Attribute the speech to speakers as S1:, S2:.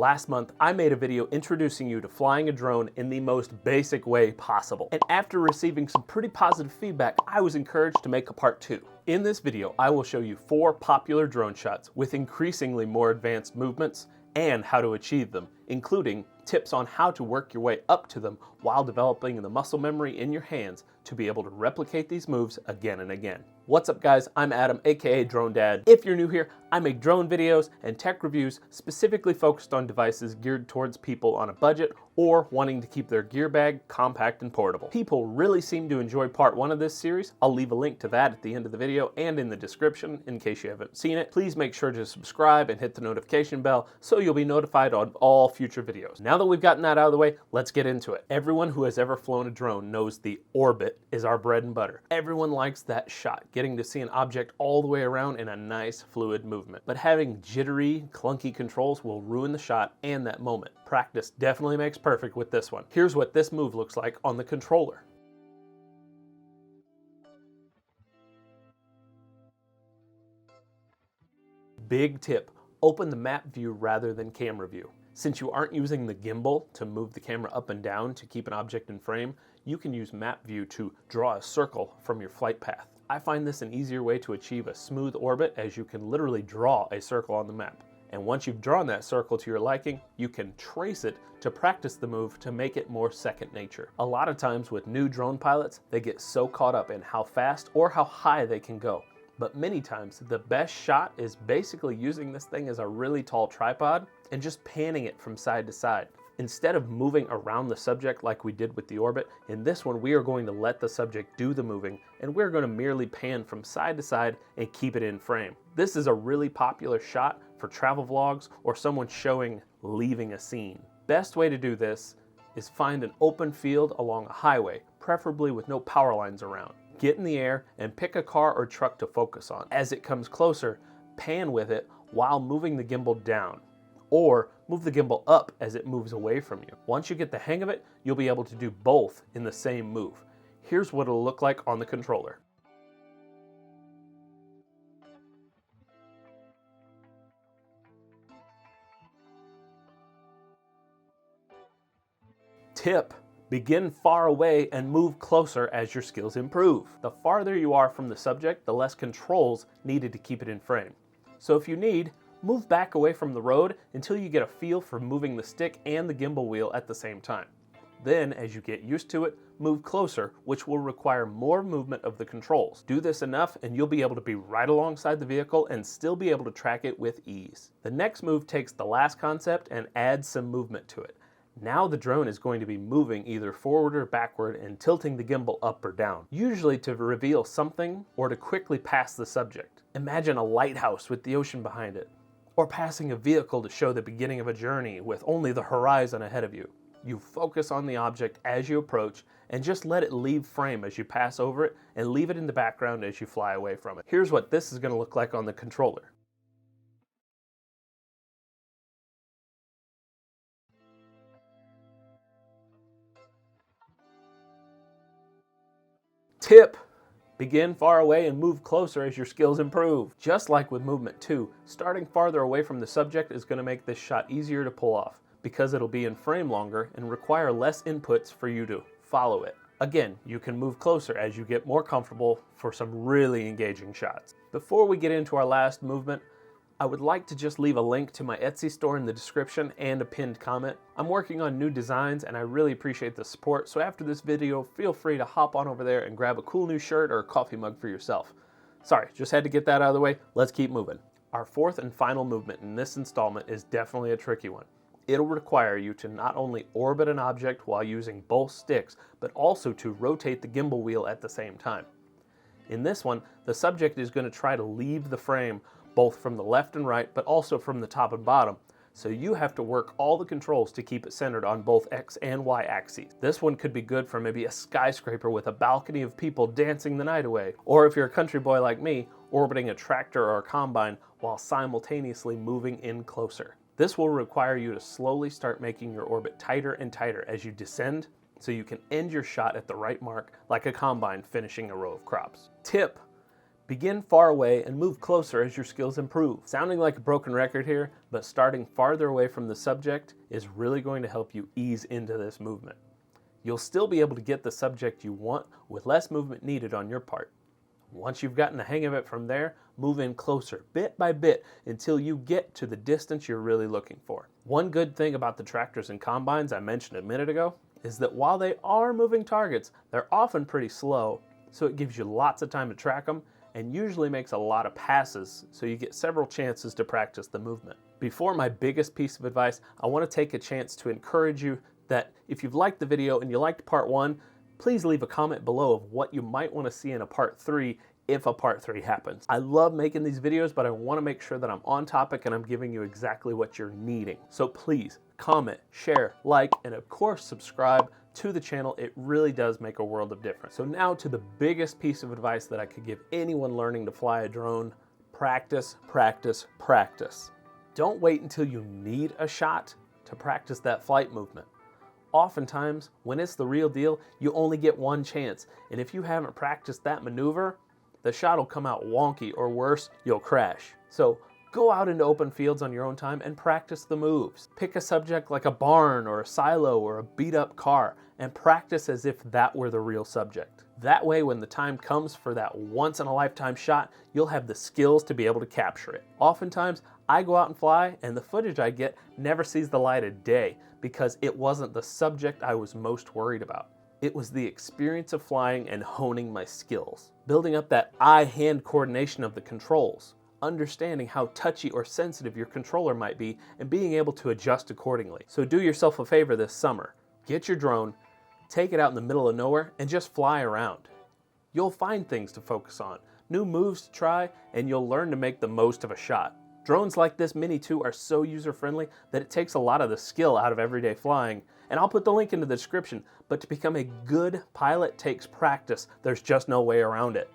S1: Last month, I made a video introducing you to flying a drone in the most basic way possible. And after receiving some pretty positive feedback, I was encouraged to make a part 2. In this video, I will show you 4 popular drone shots with increasingly more advanced movements and how to achieve them, including tips on how to work your way up to them while developing the muscle memory in your hands to be able to replicate these moves again and again. What's up guys, I'm Adam, aka Drone Dad. If you're new here, I make drone videos and tech reviews specifically focused on devices geared towards people on a budget or wanting to keep their gear bag compact and portable. People really seem to enjoy part 1 of this series. I'll leave a link to that at the end of the video and in the description in case you haven't seen it. Please make sure to subscribe and hit the notification bell so you'll be notified on all future videos. Now that we've gotten that out of the way, let's get into it. Everyone who has ever flown a drone knows the orbit is our bread and butter. Everyone likes that shot, getting to see an object all the way around in a nice fluid movement. But having jittery, clunky controls will ruin the shot and that moment. Practice definitely makes perfect with this one. Here's what this move looks like on the controller. Big tip, open the map view rather than camera view. Since you aren't using the gimbal to move the camera up and down to keep an object in frame, you can use map view to draw a circle from your flight path. I find this an easier way to achieve a smooth orbit as you can literally draw a circle on the map. And once you've drawn that circle to your liking, you can trace it to practice the move to make it more second nature. A lot of times with new drone pilots, they get so caught up in how fast or how high they can go. But many times, the best shot is basically using this thing as a really tall tripod and just panning it from side to side. Instead of moving around the subject like we did with the orbit, in this one we are going to let the subject do the moving and we're going to merely pan from side to side and keep it in frame. This is a really popular shot for travel vlogs or someone showing leaving a scene. Best way to do this is find an open field along a highway, preferably with no power lines around. Get in the air and pick a car or truck to focus on. As it comes closer, pan with it while moving the gimbal down, or move the gimbal up as it moves away from you. Once you get the hang of it, you'll be able to do both in the same move. Here's what it'll look like on the controller. Tip: begin far away and move closer as your skills improve. The farther you are from the subject, the less controls needed to keep it in frame. So if you need, move back away from the road until you get a feel for moving the stick and the gimbal wheel at the same time. Then, as you get used to it, move closer, which will require more movement of the controls. Do this enough and you'll be able to be right alongside the vehicle and still be able to track it with ease. The next move takes the last concept and adds some movement to it. Now the drone is going to be moving either forward or backward and tilting the gimbal up or down, usually to reveal something or to quickly pass the subject. Imagine a lighthouse with the ocean behind it, or passing a vehicle to show the beginning of a journey with only the horizon ahead of you. You focus on the object as you approach and just let it leave frame as you pass over it and leave it in the background as you fly away from it. Here's what this is going to look like on the controller. Tip: begin far away and move closer as your skills improve. Just like with movement 2, starting farther away from the subject is going to make this shot easier to pull off because it'll be in frame longer and require less inputs for you to follow it. Again, you can move closer as you get more comfortable for some really engaging shots. Before we get into our last movement, I would like to just leave a link to my Etsy store in the description and a pinned comment. I'm working on new designs and I really appreciate the support, so after this video, feel free to hop on over there and grab a cool new shirt or a coffee mug for yourself. Sorry, just had to get that out of the way. Let's keep moving. Our 4th and final movement in this installment is definitely a tricky one. It'll require you to not only orbit an object while using both sticks, but also to rotate the gimbal wheel at the same time. In this one, the subject is going to try to leave the frame both from the left and right, but also from the top and bottom. So you have to work all the controls to keep it centered on both X and Y axes. This one could be good for maybe a skyscraper with a balcony of people dancing the night away. Or if you're a country boy like me, orbiting a tractor or a combine while simultaneously moving in closer. This will require you to slowly start making your orbit tighter and tighter as you descend so you can end your shot at the right mark like a combine finishing a row of crops. Tip: Begin far away and move closer as your skills improve. Sounding like a broken record here, but starting farther away from the subject is really going to help you ease into this movement. You'll still be able to get the subject you want with less movement needed on your part. Once you've gotten the hang of it from there, move in closer, bit by bit, until you get to the distance you're really looking for. One good thing about the tractors and combines I mentioned a minute ago is that while they are moving targets, they're often pretty slow, so it gives you lots of time to track them and usually makes a lot of passes, so you get several chances to practice the movement. Before my biggest piece of advice, I want to take a chance to encourage you that if you've liked the video and you liked part 1, please leave a comment below of what you might want to see in a part 3 if a part 3 happens. I love making these videos, but I want to make sure that I'm on topic and I'm giving you exactly what you're needing. So please comment, share, like, and of course subscribe to the channel. It really does make a world of difference. So now to the biggest piece of advice that I could give anyone learning to fly a drone: practice, practice, practice. Don't wait until you need a shot to practice that flight movement. Oftentimes, when it's the real deal, you only get one chance, and if you haven't practiced that maneuver, the shot will come out wonky, or worse, you'll crash. So go out into open fields on your own time and practice the moves. Pick a subject like a barn or a silo or a beat up car and practice as if that were the real subject. That way, when the time comes for that once in a lifetime shot, you'll have the skills to be able to capture it. Oftentimes, I go out and fly and the footage I get never sees the light of day because it wasn't the subject I was most worried about. It was the experience of flying and honing my skills, building up that eye-hand coordination of the controls, understanding how touchy or sensitive your controller might be, and being able to adjust accordingly. So do yourself a favor this summer. Get your drone, take it out in the middle of nowhere, and just fly around. You'll find things to focus on, new moves to try, and you'll learn to make the most of a shot. Drones like this Mini 2 are so user-friendly that it takes a lot of the skill out of everyday flying, and I'll put the link in the description, but to become a good pilot takes practice. There's just no way around it.